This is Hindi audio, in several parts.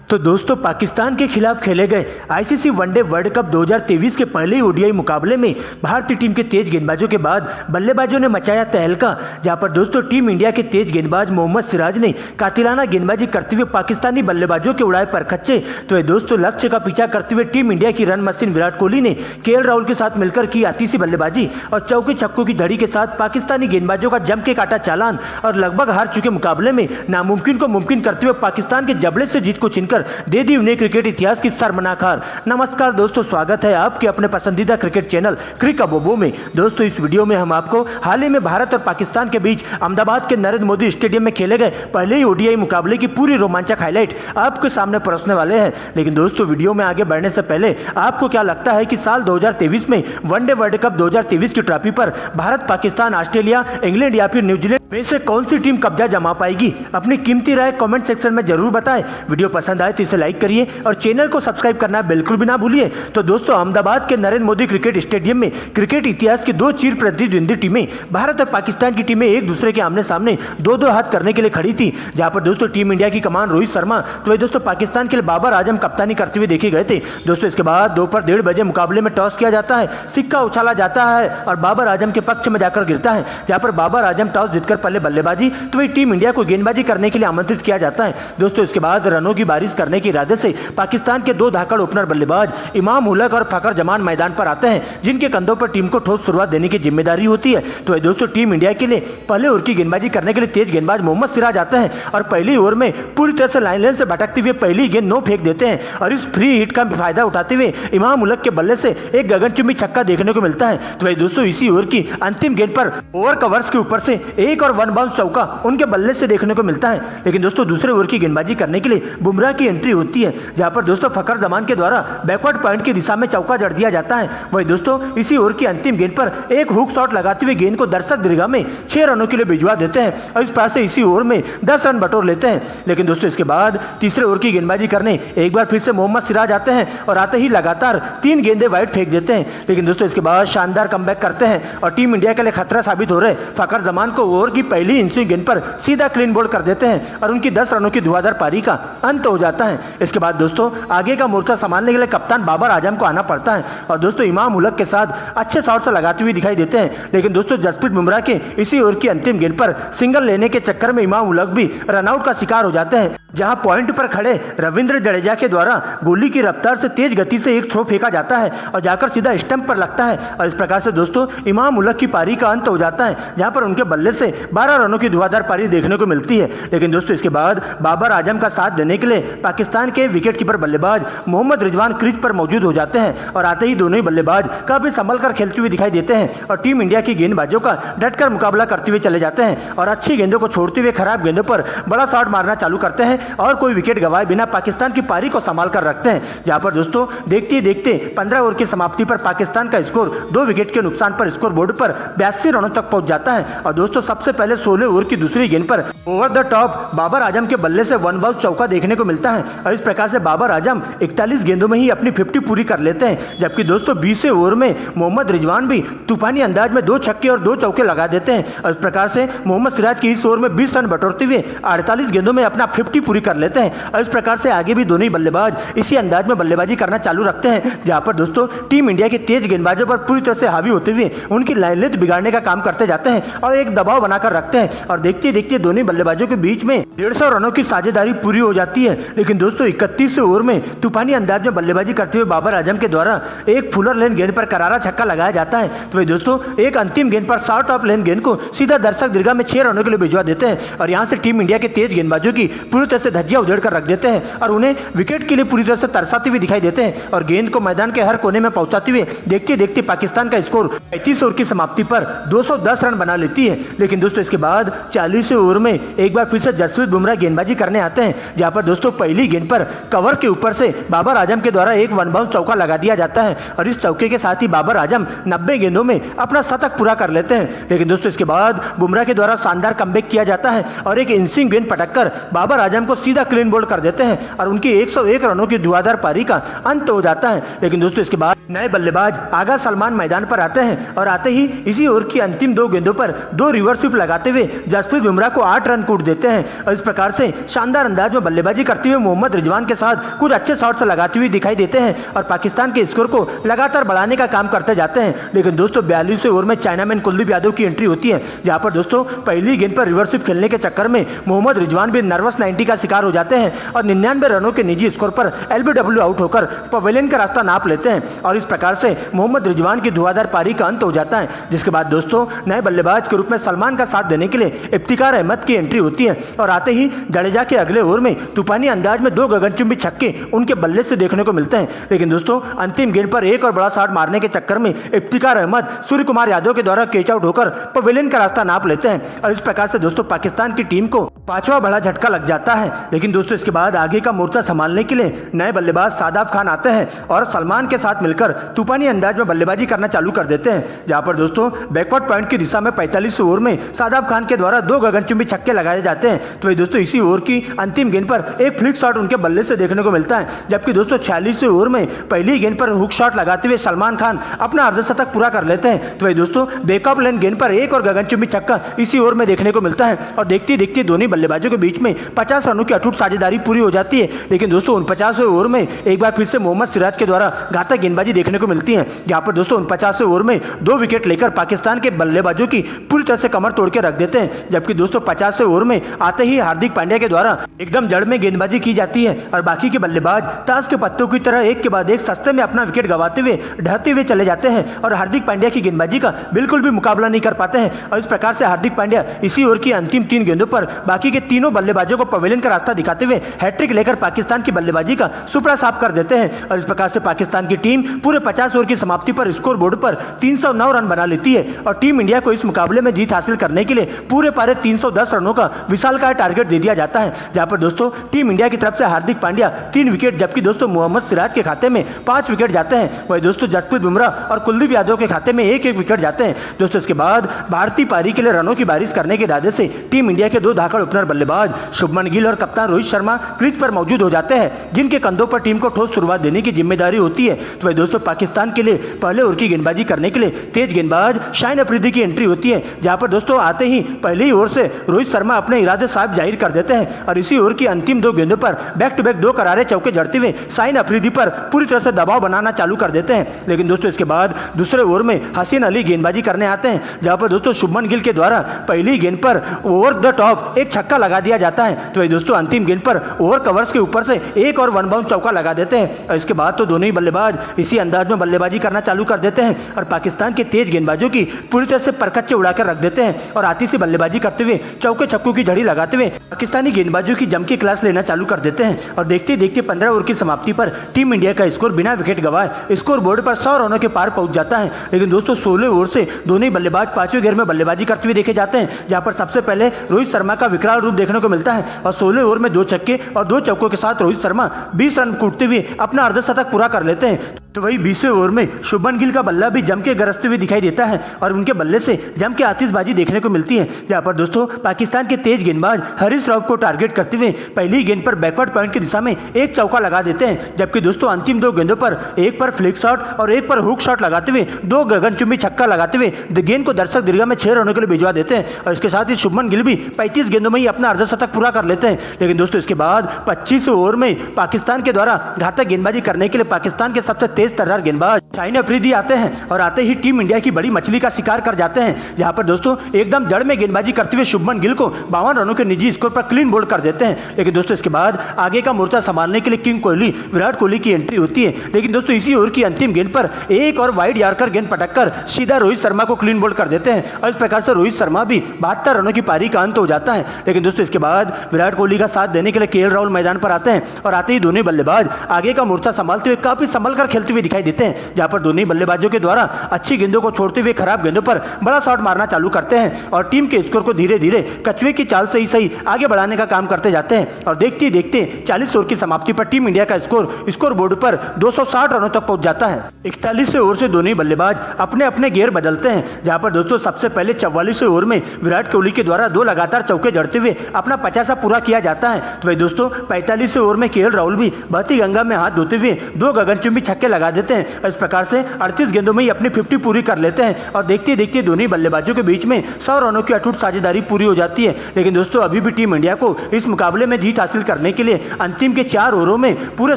तो दोस्तों पाकिस्तान के खिलाफ खेले गए आईसीसी वनडे वर्ल्ड कप 2023 के पहले ही ओडीआई मुकाबले में भारतीय टीम के तेज गेंदबाजों के बाद बल्लेबाजों ने मचाया तहलका। जहां पर दोस्तों टीम इंडिया के तेज गेंदबाज मोहम्मद सिराज ने कातिलाना गेंदबाजी करते हुए पाकिस्तानी बल्लेबाजों के उड़ाए परखच्चे। तो दोस्तों लक्ष्य का पीछा करते हुए टीम इंडिया की रन मशीन विराट कोहली ने केएल राहुल के साथ मिलकर की आतिशी बल्लेबाजी और चौके छक्कों की धड़ी के साथ पाकिस्तानी गेंदबाजों का जम के काटा चालान और लगभग हार चुके मुकाबले में नामुमकिन को मुमकिन करते हुए पाकिस्तान के जबड़े से जीत को छीनकर दे दी उन्हें क्रिकेट इतिहास की शर्मनाक हार। नमस्कार दोस्तों, स्वागत है आपके अपने पसंदीदा क्रिकेट चैनल क्रिक अबोबो में। दोस्तों इस वीडियो में हम आपको हाल ही में भारत और पाकिस्तान के बीच अहमदाबाद के नरेंद्र मोदी स्टेडियम में खेले गए पहले ही ओडीआई मुकाबले की पूरी रोमांचक हाईलाइट आपके सामने परोसने वाले हैं। लेकिन दोस्तों वीडियो में आगे बढ़ने से पहले आपको क्या लगता है कि साल 2023 में वनडे वर्ल्ड कप 2023 की ट्रॉफी पर भारत, पाकिस्तान, ऑस्ट्रेलिया, इंग्लैंड या फिर न्यूजीलैंड में से कौन सी टीम कब्जा जमा पाएगी? अपनी कीमती राय कमेंट सेक्शन में जरूर बताएं। वीडियो पसंद आए तो इसे लाइक करिए और चैनल को सब्सक्राइब करना बिल्कुल भी ना भूलिए। तो दोस्तों अहमदाबाद के नरेंद्र मोदी क्रिकेट स्टेडियम में क्रिकेट इतिहास की दो चिर प्रतिद्वंदी टीमें भारत और पाकिस्तान की टीमें एक दूसरे के आमने सामने दो दो हाथ करने के लिए खड़ी थी। जहां पर दोस्तों टीम इंडिया की कमान रोहित शर्मा तो दोस्तों पाकिस्तान के लिए बाबर आजम कप्तानी करते हुए देखे गए थे। दोस्तों इसके बाद दोपहर 1:30 बजे मुकाबले में टॉस किया जाता है, सिक्का उछाला जाता है और बाबर आजम के पक्ष में जाकर गिरता है। जहां पर बाबर आजम टॉस जीतकर पहले बल्लेबाजी तो वही टीम इंडिया को गेंदबाजी करने के लिए आमंत्रित किया जाता है। दोस्तों इसके बाद रनों की बारिश करने के इरादे से पाकिस्तान के दो धाकड़ ओपनर बल्लेबाज इमाम उल हक और फखर जमान मैदान पर आते हैं, जिनके कंधों पर टीम को ठोस शुरुआत देने की जिम्मेदारी होती है। तो दोस्तों टीम इंडिया के लिए पहले ओवर की गेंदबाजी करने के लिए तेज गेंदबाज मोहम्मद सिराज आते हैं और पहली ओवर में पूरी तरह से लाइन से भटकते हुए पहली गेंद नो फेंक देते हैं और इस फ्री हिट का फायदा उठाते हुए इमाम उल हक के बल्ले से एक गगनचुंबी छक्का देखने को मिलता है। तो दोस्तों इसी ओवर की अंतिम गेंद पर ओवर कवर्स के ऊपर से एक और वन बाउंस चौका उनके बल्ले से देखने को मिलता है। लेकिन दोस्तों दूसरे ओवर की गेंदबाजी करने के लिए बुमराह की एंट्री होती है, जहां पर दोस्तों फखर जमान के द्वारा बैकवर्ड पॉइंट की दिशा में चौका जड़ दिया जाता है। वही दोस्तों इसी ओवर की अंतिम गेंद पर एक हुक शॉट लगाते हुए गेंद को दर्शक दीर्घा में 6 रनों के लिए भिजवा देते हैं और इस पास से इसी ओवर में 10 रन बटोर लेते हैं। लेकिन दोस्तों इसके बाद तीसरे ओवर की गेंदबाजी करने एक बार फिर से मोहम्मद सिराज आते हैं और आते ही लगातार 3 गेंदें वाइड फेंक देते हैं। लेकिन दोस्तों इसके बाद शानदार कमबैक करते हैं और टीम इंडिया के लिए खतरा साबित हो रहे फखर जमान को ओवर की पहली इंसिंग गेंद पर सीधा क्लीन बोल्ड कर देते हैं और उनकी 10 रनों की धुआंधार पारी का अंत हो जाता है। इसके बाद दोस्तों आगे का मोर्चा संभालने के लिए कप्तान बाबर आजम को आना पड़ता है और दोस्तों इमाम उल हक के साथ अच्छे शॉट से लगाते हुए दिखाई देते हैं। लेकिन दोस्तों जसप्रीत बुमराह के इसी ओवर की अंतिम गेंद पर सिंगल लेने के चक्कर में इमाम उल हक भी रनआउट का शिकार हो जाते हैं, जहां पॉइंट पर खड़े रविंद्र जडेजा के द्वारा गोली की रफ्तार से तेज गति से एक थ्रो फेंका जाता है और जाकर सीधा स्टंप पर लगता है और इस प्रकार से दोस्तों इमाम उल हक की पारी का अंत हो जाता है, जहां पर उनके बल्ले से 12 रनों की धुआंधार पारी देखने को मिलती है। लेकिन दोस्तों इसके बाद बाबर आजम का साथ देने के लिए पाकिस्तान के विकेट कीपर बल्लेबाज मोहम्मद रिजवान क्रीज पर मौजूद हो जाते हैं और आते ही दोनों ही बल्लेबाज काफी संभल कर खेलते हुए दिखाई देते हैं और टीम इंडिया की गेंदबाजों का डटकर मुकाबला करते हुए चले जाते हैं और अच्छी गेंदों को छोड़ते हुए खराब गेंदों पर बड़ा शॉट मारना चालू करते हैं और कोई विकेट गंवाए बिना पाकिस्तान की पारी को संभाल कर रखते हैं। जहां पर दोस्तों देखते ही देखते 15 ओवर की समाप्ति पर पाकिस्तान का स्कोर 2 विकेट के नुकसान पर स्कोर बोर्ड पर 82 रनों तक पहुंच जाता है और दोस्तों सबसे पहले 16 ओवर की दूसरी गेंद पर over the top Babar Azam के बल्ले से वन बाउंस चौका देखने को मिलता है और इस प्रकार से बाबर आजम 41 गेंदों में ही अपनी 50 पूरी कर लेते हैं। जबकि दोस्तों 20वें ओवर में मोहम्मद रिजवान भी तूफानी अंदाज में 2 छक्के और 2 चौके लगा देते हैं और इस प्रकार से मोहम्मद सिराज की इस ओवर में 20 रन बटोरते हुए 48 गेंदों में अपना 50 पूरी कर लेते हैं और इस प्रकार से आगे भी दोनों ही बल्लेबाज इसी अंदाज में बल्लेबाजी करना चालू रखते हैं, जहां पर दोस्तों टीम इंडिया के तेज गेंदबाजों पर पूरी तरह से हावी होते हुए उनकी लाइन लेंथ बिगाड़ने का काम करते जाते हैं और एक दबाव बनाकर रखते हैं और देखते देखते दोनों बल्लेबाजों के बीच में 150 रनों की साझेदारी पूरी हो जाती है। लेकिन दोस्तों 31वें ओवर में तूफानी अंदाज में बल्लेबाजी करते हुए बाबर आजम के द्वारा एक फुलर लेन गेंद पर करारा छक्का लगाया जाता है। तो दोस्तों एक अंतिम गेंद पर शॉर्ट ऑफ लेन गेंद को सीधा दर्शक दीर्घा में 6 रनों के लिए भिजवा देते हैं और यहां से टीम इंडिया के तेज गेंदबाजों की पूरी तरह से धज्जियां उधेड़ कर रख देते हैं और उन्हें विकेट के लिए पूरी तरह से तरसाते हुए दिखाई देते हैं और गेंद को मैदान के हर कोने में पहुंचाते हुए देखते देखते पाकिस्तान का स्कोर 35 ओवर की समाप्ति पर 210 रन बना लेती है। लेकिन दोस्तों इसके बाद 40वें ओवर में एक बार फिर से जसप्रीत बुमराह गेंदबाजी करने आते हैं, जहां पर दोस्तों पहली गेंद पर कवर के ऊपर से बाबर आजम के द्वारा एक वन बाउंस चौका लगा दिया जाता है और इस चौके के साथ ही बाबर आजम 90 गेंदों में अपना शतक पूरा कर लेते हैं। लेकिन दोस्तों इसके बाद बुमराह के द्वारा शानदार कमबैक किया जाता है और एक इंसिंग गेंद पटककर बाबर आजम को सीधा क्लीन बोल्ड कर देते हैं और उनकी 101 रनों की धुआंधार पारी का अंत हो जाता है। लेकिन दोस्तों इसके बाद नए बल्लेबाज आगा सलमान मैदान पर आते हैं और आते ही इसी ओवर की अंतिम 2 गेंदों पर 2 रिवर्स स्वीप लगाते हुए जसप्रीत बुमराह को 8 रन कूट देते हैं और इस प्रकार से शानदार अंदाज में बल्लेबाजी करते हुए मोहम्मद रिजवान के साथ कुछ अच्छे शॉट्स लगाते हुए दिखाई देते हैं और पाकिस्तान के स्कोर को लगातार बढ़ाने का काम करते जाते हैं। लेकिन दोस्तों 42वें ओवर में चाइनामैन कुलदीप यादव की एंट्री होती है, जहां पर दोस्तों पहली गेंद पर रिवर्स स्वीप खेलने के चक्कर में मोहम्मद रिजवान भी नर्वस 90 का शिकार हो जाते हैं और 99 रनों के निजी स्कोर पर एलबीडब्ल्यू आउट होकर पवेलियन का रास्ता नाप लेते हैं और इस प्रकार से मोहम्मद रिजवान की धुआंधार पारी का अंत हो जाता है। जिसके बाद दोस्तों नए बल्लेबाज के रूप में सलमान का साथ देने के लिए इफ्तिकार अहमद की एंट्री होती है और आते ही जडेजा के अगले ओवर में तूफानी अंदाज में 2 गगनचुंबी छक्के उनके बल्ले से देखने को मिलते हैं। लेकिन दोस्तों अंतिम गेंद पर एक और बड़ा शॉट मारने के चक्कर में इफ्तिकार अहमद सूर्य कुमार यादव के द्वारा कैच आउट होकर पवेलियन का रास्ता नाप लेते हैं और इस प्रकार से दोस्तों पाकिस्तान की टीम को 5वां बड़ा झटका लग जाता है। लेकिन दोस्तों इसके बाद आगे का मोर्चा संभालने के लिए नए बल्लेबाज शादाब खान आते हैं और सलमान के साथ मिलकर तूफानी अंदाज में बल्लेबाजी करना चालू कर देते हैं, जहां पर दोस्तों बैकवर्ड पॉइंट की दिशा में 45 ओवर में शादाब खान के द्वारा 2 गगनचुंबी छक्के लगाए जाते हैं। तो दोस्तों इसी ओवर की अंतिम गेंद पर एक फ्लिक शॉट उनके बल्ले से देखने को मिलता है, जबकि दोस्तों 46वें ओवर में पहली गेंद पर हुक शॉट लगाते हुए सलमान खान अपना अर्धशतक पूरा कर लेते हैं। तो दोस्तों बैकअप लाइन गेंद पर एक और गगनचुंबी छक्का इसी ओवर में देखने को मिलता है और देखते देखते दोनों बल्लेबाजों के बीच में 50 रनों की अटूट साझेदारी पूरी हो जाती है। लेकिन दोस्तों 49वें ओवर में एक बार फिर से मोहम्मद सिराज के द्वारा घातक गेंदबाजी देखने को मिलती है, जहां पर दोस्तों 49वें ओवर में 2 विकेट लेकर पाकिस्तान के बल्लेबाजों की पूरी तरह से कमर तोड़ के रख देते हैं। जबकि दोस्तों 50वें ओवर में आते ही हार्दिक पांड्या के द्वारा एकदम जड़ में गेंदबाजी की जाती है और बाकी के बल्लेबाज ताश के पत्तों की तरह एक के बाद एक सस्ते में अपना विकेट गंवाते हुए ढहते हुए चले जाते हैं और हार्दिक पांड्या की गेंदबाजी का बिल्कुल भी मुकाबला नहीं कर पाते हैं और इस प्रकार से हार्दिक पांड्या इसी ओवर की अंतिम 3 गेंदों पर बाकी के तीनों बल्लेबाजों को पवेलियन का रास्ता दिखाते हुए हैट्रिक लेकर पाकिस्तान की बल्लेबाजी का सुपड़ा साफ कर देते हैं और इस प्रकार से पाकिस्तान की टीम पूरे 50 ओवर की समाप्ति पर स्कोर बोर्ड पर 309 रन बना लेती है और टीम इंडिया को इस मुकाबले में जीत हासिल करने के लिए पूरे पारे 310 रनों का विशालकाय टारगेट दे दिया जाता है, जहां पर दोस्तों टीम इंडिया की तरफ से हार्दिक पांड्या 3 विकेट, जबकि दोस्तों मोहम्मद सिराज के खाते में 5 विकेट जाते हैं। वही दोस्तों जसप्रीत बुमराह और कुलदीप यादव के खाते में एक विकेट जाते हैं। दोस्तों इसके बाद भारतीय पारी के लिए रनों की बारिश करने के इरादे से टीम इंडिया के 2 धाकड़ ओपनर बल्लेबाज शुभमन गिल और कप्तान रोहित शर्मा क्रीज पर मौजूद हो जाते हैं, जिनके कंधों पर टीम को ठोस शुरुआत देने की जिम्मेदारी होती है। तो वही दोस्तों पाकिस्तान के लिए पहले ओवर की गेंदबाजी करने के लिए तेज गेंदबाज शाहिन अफरीदी की एंट्री होती है, जहां पर दोस्तों आते ही पहली ओवर से रोहित शर्मा अपने इरादे साफ जाहिर कर देते हैं और इसी ओवर की अंतिम 2 गेंदों पर बैक टू बैक 2 करारे चौके जड़ते हुए शाहिन अफरीदी पर पूरी तरह से दबाव बनाना चालू कर देते हैं। लेकिन दोस्तों इसके बाद दूसरे ओवर में हसीन अली गेंदबाजी करने आते हैं, जहां पर दोस्तों शुभमन गिल के द्वारा पहली गेंद पर ओवर द टॉप एक छक्का लगा दिया जाता है। तो दोस्तों अंतिम गेंद पर ओवर कवर्स के ऊपर से एक और 1 बाउंड चौका लगा देते हैं और इसके बाद तो दोनों ही बल्लेबाज इसी अंदाज में बल्लेबाजी करना चालू कर देते हैं और पाकिस्तान के तेज गेंदबाजों की पूरी तरह से परकच्चे उड़ाकर रख देते हैं और आती सी बल्लेबाजी करते हुए चौके छक्कों की झड़ी लगाते हुए पाकिस्तानी गेंदबाजों की जम के क्लास लेना चालू कर देते हैं और देखते देखते 15 ओवर की समाप्ति पर टीम इंडिया का स्कोर बिना विकेट गंवाए स्कोर बोर्ड पर 100 रनों के पार पहुंच जाता है। लेकिन दोस्तों 16 ओवर से दोनों ही बल्लेबाज 5वें घेर में बल्लेबाजी करते हुए देखे जाते हैं, जहां पर सबसे पहले रोहित शर्मा का विकराल रूप देखने को मिलता है और 16 ओवर में 2 छक्के और 2 चौकों के साथ रोहित शर्मा 20 रन कूटते हुए अपना अर्धशतक पूरा कर लेते हैं। तो वही 20वें ओवर में शुभमन गिल का बल्ला भी जम के गरजते हुए दिखाई देता है और उनके बल्ले से जम के आतिशबाजी देखने को मिलती है, जहां पर दोस्तों पाकिस्तान के तेज गेंदबाज हरीश राव को टारगेट करते हुए पहली गेंद पर बैकवर्ड पॉइंट की दिशा में एक चौका लगा देते हैं, जबकि दोस्तों अंतिम 2 गेंदों पर एक पर फ्लिक शॉट और एक पर हुक शॉट लगाते हुए 2 गगनचुंबी छक्का लगाते हुए गेंद को दर्शक दीर्घा में 6 रनों के लिए भिजवा देते हैं और इसके साथ ही शुभमन गिल भी 35 गेंदों में ही अपना अर्धशतक पूरा कर लेते हैं। लेकिन दोस्तों इसके बाद 25 ओवर में पाकिस्तान के द्वारा घातक गेंदबाजी करने के लिए पाकिस्तान के सबसे तेज तर्रार गेंदबाज शाहिन अफरीदी आते हैं और आते ही टीम इंडिया की बड़ी मछली का शिकार कर जाते हैं, जहां पर दोस्तों एकदम जड़ में गेंदबाजी करते हुए शुभमन गिल को 52 रनों के निजी स्कोर पर क्लीन बोल्ड कर देते हैं। लेकिन दोस्तों इसके बाद आगे का मोर्चा संभालने के लिए किंग कोहली विराट कोहली की एंट्री होती है। लेकिन दोस्तों इसी ओवर की अंतिम गेंद पर एक और वाइड यॉर्कर गेंद पटककर सीधा रोहित शर्मा को क्लीन बोल्ड कर देते हैं और इस प्रकार से रोहित शर्मा भी 72 रनों की पारी का अंत हो जाता है। लेकिन दोस्तों इसके बाद विराट कोहली का साथ देने के लिए केएल राहुल मैदान पर आते हैं और आते ही दोनों बल्लेबाज आगे का मोर्चा संभालते हुए काफी संभल कर खेलते हुए हुए दिखाई देते हैं, जहां पर दोनों ही बल्लेबाजों के द्वारा अच्छी गेंदों को छोड़ते हुए खराब गेंदों पर बड़ा शॉट मारना चालू करते हैं और टीम के स्कोर को धीरे धीरे कछुए की चाल से ही सही आगे बढ़ाने का काम करते जाते हैं। और देखते ही देखते 40 ओवर की समाप्ति पर टीम इंडिया का स्कोर बोर्ड पर 260 रनों तक पहुंच जाता है। 41वें ओवर से दोनों ही बल्लेबाज अपने अपने गियर बदलते हैं, जहां पर दोस्तों सबसे पहले 44वें ओवर में विराट कोहली के द्वारा 2 लगातार चौके जड़ते हुए अपना 50 पूरा किया जाता है। तो भाई दोस्तों 45वें ओवर में केएल राहुल भी बहती गंगा में हाथ धोते हुए 2 गगनचुंबी छक्के लगा देते हैं। इस प्रकार से 38 गेंदों में ही अपनी 50 पूरी कर लेते हैं और देखते देखते दोनों ही बल्लेबाजों के बीच में 100 रनों की अटूट साझेदारी पूरी हो जाती है। लेकिन दोस्तों अभी भी टीम इंडिया को इस मुकाबले में जीत हासिल करने के लिए अंतिम के 4 ओवरों में पूरे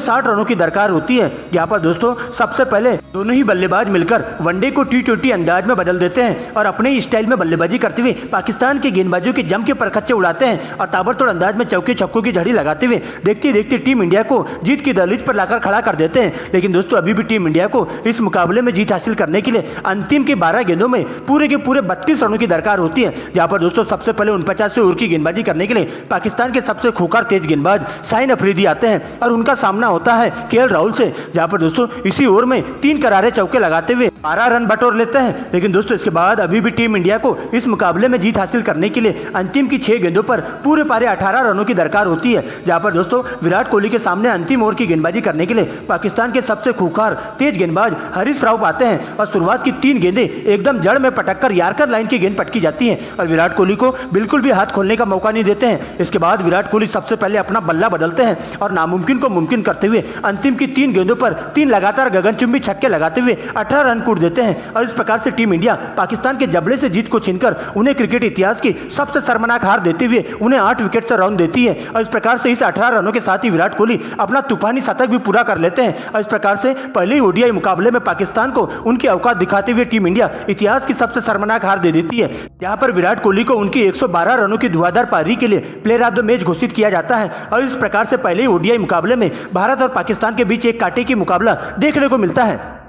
60 रनों की दरकार होती है। यहाँ पर दोस्तों सबसे पहले दोनों ही बल्लेबाज मिलकर वनडे को T20 अंदाज में बदल देते हैं और अपने ही स्टाइल में बल्लेबाजी करते हुए पाकिस्तान के गेंदबाजों के जम के परखच्चे उड़ाते हैं और ताबड़तोड़ अंदाज में चौके छक्कों की झड़ी लगाते हुए देखते देखते टीम इंडिया को जीत की दहलीज पर लाकर खड़ा कर देते हैं। लेकिन दोस्तों अभी भी टीम इंडिया को इस मुकाबले में जीत हासिल करने के लिए अंतिम के 12 गेंदों में पूरे के पूरे 32 रनों की दरकार होती है। जहां पर दोस्तों सबसे पहले 49वें ओवर की गेंदबाजी करने के लिए पाकिस्तान के सबसे खूंखार तेज गेंदबाज शाहीन अफरीदी आते हैं और उनका सामना होता है केएल राहुल से, जहां पर दोस्तों इसी ओवर में 3 करारे चौके लगाते हुए 12 रन बटोर लेते हैं। लेकिन दोस्तों इसके बाद अभी भी टीम इंडिया को इस मुकाबले में जीत हासिल करने के लिए अंतिम की 6 गेंदों पर पूरे पारे 18 रनों की दरकार होती है। जहां पर दोस्तों विराट कोहली के सामने अंतिम ओवर की गेंदबाजी करने के लिए पाकिस्तान के सबसे खूंखार तेज गेंदबाज हरीश राव आते हैं और शुरुआत की 3 गेंदें एकदम जड़ में पटककर यार्कर लाइन की गेंद पटकी जाती है और विराट कोहली को बिल्कुल भी हाथ खोलने का मौका नहीं देते हैं। इसके बाद विराट कोहली सबसे पहले अपना बल्ला बदलते हैं और नामुमकिन को मुमकिन करते हुए अंतिम की 3 गेंदों पर 3 लगातार गगनचुंबी छक्के लगाते हुए 18 रन कूट देते हैं और इस प्रकार से टीम इंडिया पाकिस्तान के जबड़े से जीत को छीनकर उन्हें क्रिकेट इतिहास की सबसे शर्मनाक हार देते हुए उन्हें 8 विकेट से राउंड देती है। और इस प्रकार से इस 18 रनों के साथ ही विराट कोहली अपना तूफानी शतक भी पूरा कर लेते हैं और इस प्रकार से पहले ही ओडीआई मुकाबले में पाकिस्तान को उनकी औकात दिखाते हुए टीम इंडिया इतिहास की सबसे शर्मनाक हार दे देती है। यहाँ पर विराट कोहली को उनकी 112 रनों की धुआंधार पारी के लिए प्लेयर ऑफ द मैच घोषित किया जाता है और इस प्रकार से पहले ही ओडीआई मुकाबले में भारत और पाकिस्तान के बीच एक कांटे की मुकाबला देखने को मिलता है।